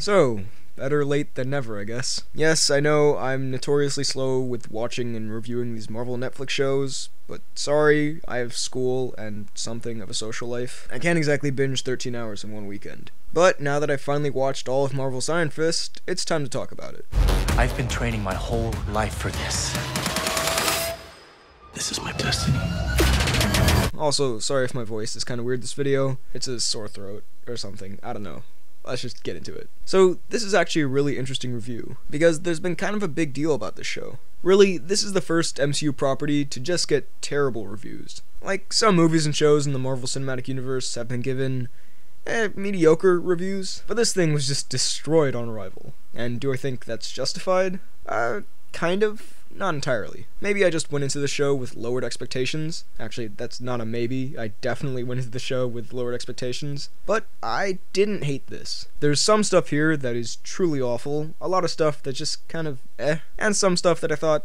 So, better late than never, I guess. Yes, I know I'm notoriously slow with watching and reviewing these Marvel Netflix shows, but sorry, I have school and something of a social life. I can't exactly binge 13 hours in one weekend. But now that I've finally watched all of Marvel's Iron Fist, it's time to talk about it. I've been training my whole life for this. This is my destiny. Also, sorry if my voice is kind of weird this video. It's a sore throat or something. I don't know. Let's just get into it. So, this is actually a really interesting review, because there's been kind of a big deal about this show. Really, this is the first MCU property to just get terrible reviews. Like, some movies and shows in the Marvel Cinematic Universe have been given mediocre reviews, but this thing was just destroyed on arrival. And do I think that's justified? Kind of. Not entirely. Maybe I just went into the show with lowered expectations. Actually, that's not a maybe. I definitely went into the show with lowered expectations. But I didn't hate this. There's some stuff here that is truly awful, a lot of stuff that's just kind of and some stuff that I thought,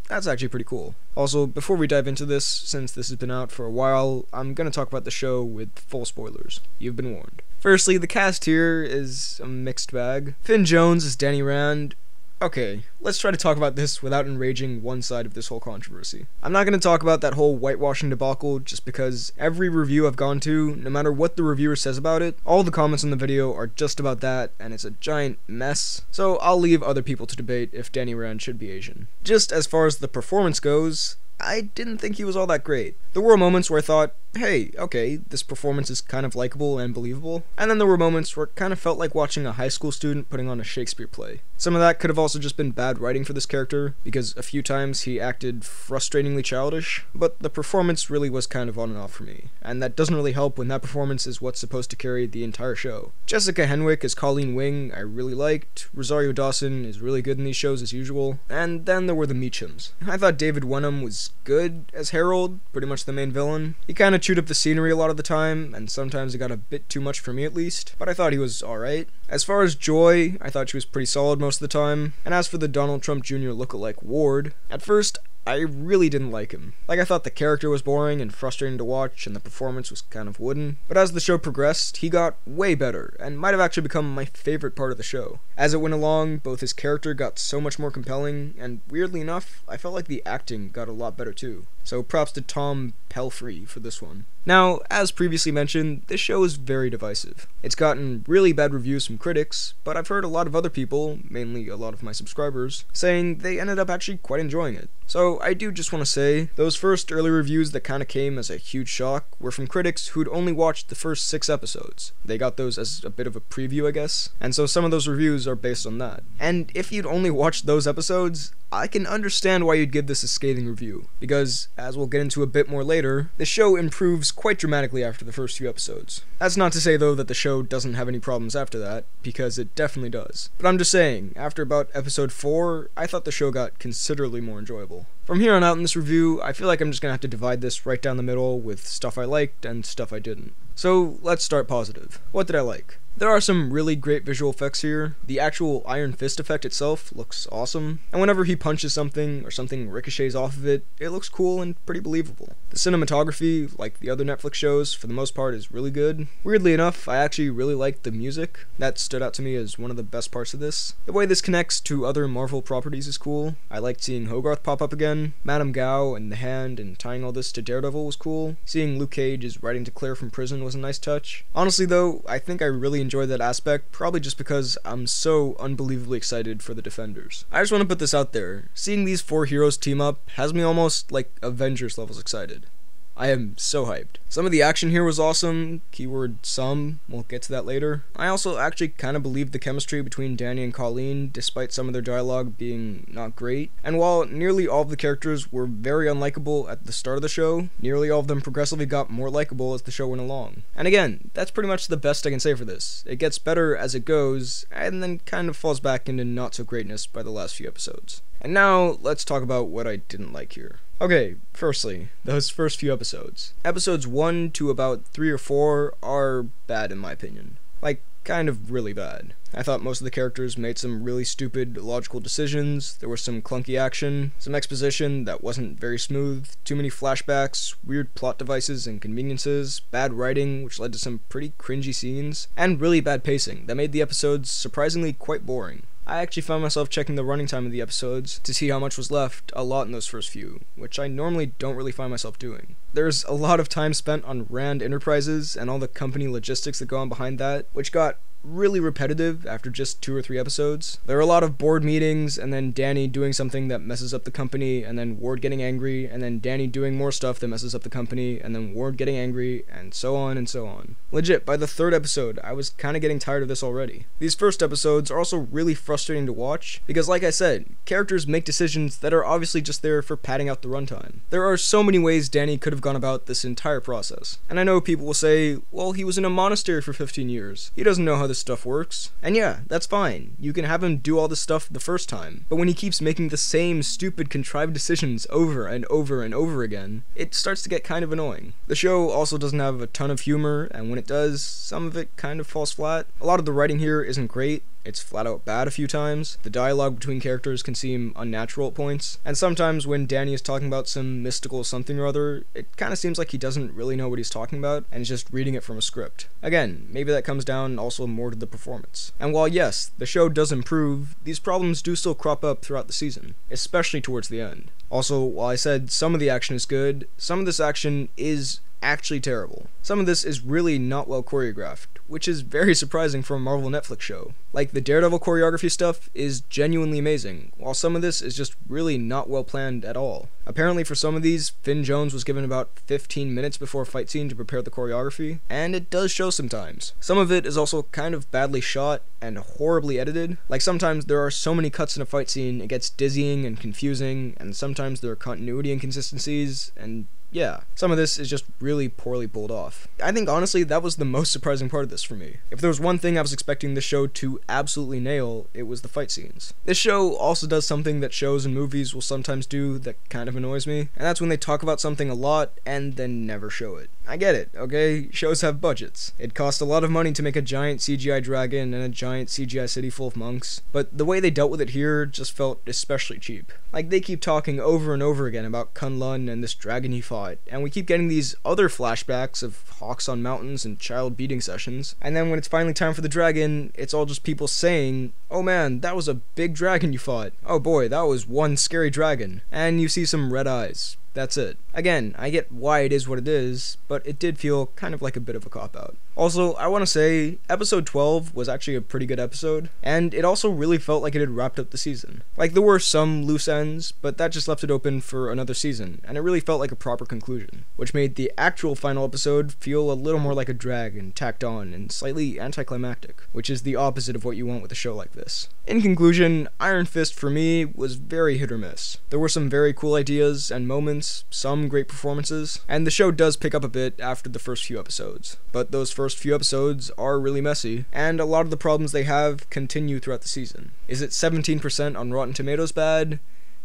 that's actually pretty cool. Also, before we dive into this, since this has been out for a while, I'm gonna talk about the show with full spoilers. You've been warned. Firstly, the cast here is a mixed bag. Finn Jones is Danny Rand. Okay, let's try to talk about this without enraging one side of this whole controversy. I'm not going to talk about that whole whitewashing debacle just because every review I've gone to, no matter what the reviewer says about it, all the comments on the video are just about that, and it's a giant mess. So I'll leave other people to debate if Danny Rand should be Asian. Just as far as the performance goes, I didn't think he was all that great. There were moments where I thought, hey, okay, this performance is kind of likable and believable. And then there were moments where it kind of felt like watching a high school student putting on a Shakespeare play. Some of that could have also just been bad writing for this character, because a few times he acted frustratingly childish, but the performance really was kind of on and off for me. And that doesn't really help when that performance is what's supposed to carry the entire show. Jessica Henwick as Colleen Wing I really liked, Rosario Dawson is really good in these shows as usual, and then there were the Meachums. I thought David Wenham was good as Harold, pretty much the main villain. He kinda chewed up the scenery a lot of the time, and sometimes it got a bit too much for me at least, but I thought he was alright. As far as Joy, I thought she was pretty solid most of the time, and as for the Donald Trump Jr. lookalike Ward, at first, I really didn't like him. Like, I thought the character was boring and frustrating to watch, and the performance was kind of wooden. But as the show progressed, he got way better, and might have actually become my favorite part of the show. As it went along, both his character got so much more compelling, and weirdly enough, I felt like the acting got a lot better too. So props to Tom Pelphrey for this one. Now, as previously mentioned, this show is very divisive. It's gotten really bad reviews from critics, but I've heard a lot of other people, mainly a lot of my subscribers, saying they ended up actually quite enjoying it. So I do just want to say, those first early reviews that kinda came as a huge shock were from critics who'd only watched the first 6 episodes. They got those as a bit of a preview, I guess, and so some of those reviews are based on that. And if you'd only watched those episodes, I can understand why you'd give this a scathing review, because, as we'll get into a bit more later, the show improves quite dramatically after the first few episodes. That's not to say, though, that the show doesn't have any problems after that, because it definitely does. But I'm just saying, after about episode 4, I thought the show got considerably more enjoyable. From here on out in this review, I feel like I'm just gonna have to divide this right down the middle with stuff I liked and stuff I didn't. So, let's start positive. What did I like? There are some really great visual effects here. The actual Iron Fist effect itself looks awesome, and whenever he punches something or something ricochets off of it, it looks cool and pretty believable. The cinematography, like the other Netflix shows, for the most part is really good. Weirdly enough, I actually really liked the music. That stood out to me as one of the best parts of this. The way this connects to other Marvel properties is cool. I liked seeing Hogarth pop up again. Madame Gao and the Hand and tying all this to Daredevil was cool. Seeing Luke Cage's writing to Claire from prison was a nice touch. Honestly though, I think I really enjoyed that aspect, probably just because I'm so unbelievably excited for the Defenders. I just want to put this out there. Seeing these 4 heroes team up has me almost like Avengers levels excited. I am so hyped. Some of the action here was awesome, keyword some, we'll get to that later. I also actually kind of believed the chemistry between Danny and Colleen, despite some of their dialogue being not great. And while nearly all of the characters were very unlikable at the start of the show, nearly all of them progressively got more likable as the show went along. And again, that's pretty much the best I can say for this. It gets better as it goes, and then kind of falls back into not so greatness by the last few episodes. And now, let's talk about what I didn't like here. Okay, firstly, those first few episodes. Episodes 1 to about 3 or 4 are bad in my opinion. Like, kind of really bad. I thought most of the characters made some really stupid logical decisions, there was some clunky action, some exposition that wasn't very smooth, too many flashbacks, weird plot devices and conveniences, bad writing which led to some pretty cringy scenes, and really bad pacing that made the episodes surprisingly quite boring. I actually found myself checking the running time of the episodes to see how much was left a lot in those first few, which I normally don't really find myself doing. There's a lot of time spent on Rand Enterprises and all the company logistics that go on behind that, which got really repetitive after just 2 or 3 episodes. There are a lot of board meetings, and then Danny doing something that messes up the company, and then Ward getting angry, and then Danny doing more stuff that messes up the company, and then Ward getting angry, and so on and so on. Legit, by the 3rd episode, I was kinda getting tired of this already. These first episodes are also really frustrating to watch, because like I said, characters make decisions that are obviously just there for padding out the runtime. There are so many ways Danny could have gone about this entire process. And I know people will say, well, he was in a monastery for 15 years. He doesn't know how this stuff works. And yeah, that's fine. You can have him do all this stuff the first time. But when he keeps making the same stupid contrived decisions over and over and over again, it starts to get kind of annoying. The show also doesn't have a ton of humor, and when it does, some of it kind of falls flat. A lot of the writing here isn't great. It's flat out bad a few times, the dialogue between characters can seem unnatural at points, and sometimes when Danny is talking about some mystical something or other, it kinda seems like he doesn't really know what he's talking about, and is just reading it from a script. Again, maybe that comes down also more to the performance. And while yes, the show does improve, these problems do still crop up throughout the season, especially towards the end. Also, while I said some of the action is good, some of this action is actually terrible. Some of this is really not well choreographed, which is very surprising for a Marvel Netflix show. Like, the Daredevil choreography stuff is genuinely amazing, while some of this is just really not well planned at all. Apparently for some of these, Finn Jones was given about 15 minutes before a fight scene to prepare the choreography, and it does show sometimes. Some of it is also kind of badly shot and horribly edited. Like, sometimes there are so many cuts in a fight scene, it gets dizzying and confusing, and sometimes there are continuity inconsistencies, and yeah, some of this is just really poorly pulled off. I think honestly that was the most surprising part of this for me. If there was one thing I was expecting this show to absolutely nail, it was the fight scenes. This show also does something that shows and movies will sometimes do that kind of annoys me, and that's when they talk about something a lot and then never show it. I get it, okay? Shows have budgets. It costs a lot of money to make a giant CGI dragon and a giant CGI city full of monks, but the way they dealt with it here just felt especially cheap. Like, they keep talking over and over again about Kunlun and this dragon he fought, and we keep getting these other flashbacks of hawks on mountains and child beating sessions, and then when it's finally time for the dragon, it's all just people saying, oh man, that was a big dragon you fought. Oh boy, that was one scary dragon. And you see some red eyes. That's it. Again, I get why it is what it is, but it did feel kind of like a bit of a cop-out. Also, I want to say, episode 12 was actually a pretty good episode, and it also really felt like it had wrapped up the season. Like, there were some loose ends, but that just left it open for another season, and it really felt like a proper conclusion, which made the actual final episode feel a little more like a drag and tacked on and slightly anticlimactic, which is the opposite of what you want with a show like this. In conclusion, Iron Fist for me was very hit or miss. There were some very cool ideas and moments, some great performances, and the show does pick up a bit after the first few episodes. But those first few episodes are really messy, and a lot of the problems they have continue throughout the season. Is it 17% on Rotten Tomatoes bad?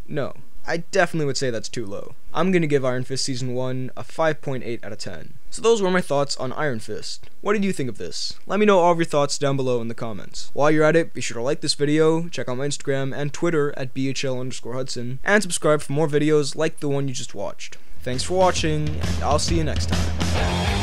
No. I definitely would say that's too low. I'm gonna give Iron Fist Season 1 a 5.8 out of 10. So those were my thoughts on Iron Fist. What did you think of this? Let me know all of your thoughts down below in the comments. While you're at it, be sure to like this video, check out my Instagram and Twitter at BHL_Hudson, and subscribe for more videos like the one you just watched. Thanks for watching, and I'll see you next time.